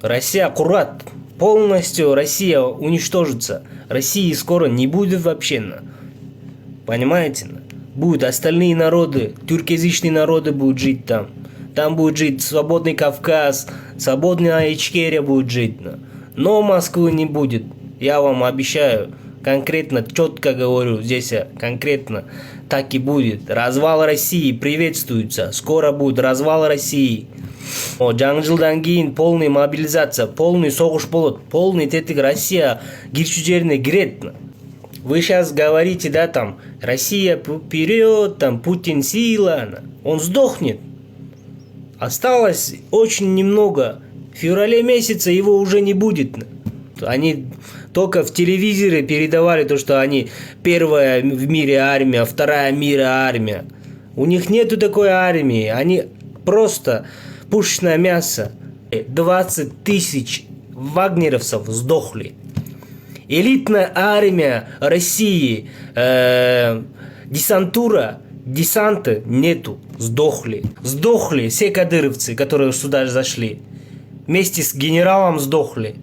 Россия курат. Полностью Россия уничтожится. России скоро не будет вообще. Понимаете? Будут остальные народы, тюркоязычные народы будут жить там. Там будет жить свободный Кавказ, свободная Ичкерия будет жить. Но Москвы не будет. Я вам обещаю. Конкретно, четко говорю, здесь конкретно так и будет. Развал России приветствуется. Скоро будет развал России. Жаңы жылдан кейін полный мобилизация, полный соғыш болот, полный тетик Россия кирчү жерине кирет. Вы сейчас говорите, да, там, Россия вперед, там, Путин сила. Он сдохнет. Осталось очень немного. В феврале месяце его уже не будет. Они только в телевизоре передавали то, что они первая в мире армия, вторая мира армия. У них нету такой армии. Они просто пушечное мясо. 20 тысяч вагнеровцев сдохли. Элитная армия России, десантура, десанта нету, сдохли. Сдохли все кадыровцы, которые сюда зашли. Вместе с генералом сдохли.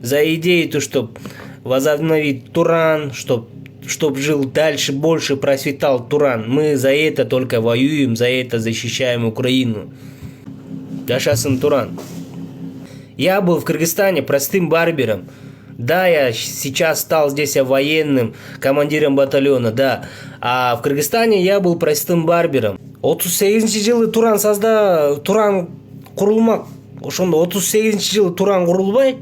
За идею, то, чтобы возобновить Туран, чтобы жил дальше, больше процветал Туран. Мы за это только воюем, за это защищаем Украину. Жашасын Туран. Я был в Кыргызстане простым барбером. Да, я сейчас стал здесь военным, командиром батальона, да. А в Кыргызстане я был простым барбером. 38 жылы Туран курулмак. Ошондо 38 жылы Туран курулбай,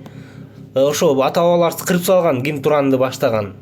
ошо ата бабаларды кырып салган, ким Туранды баштаган.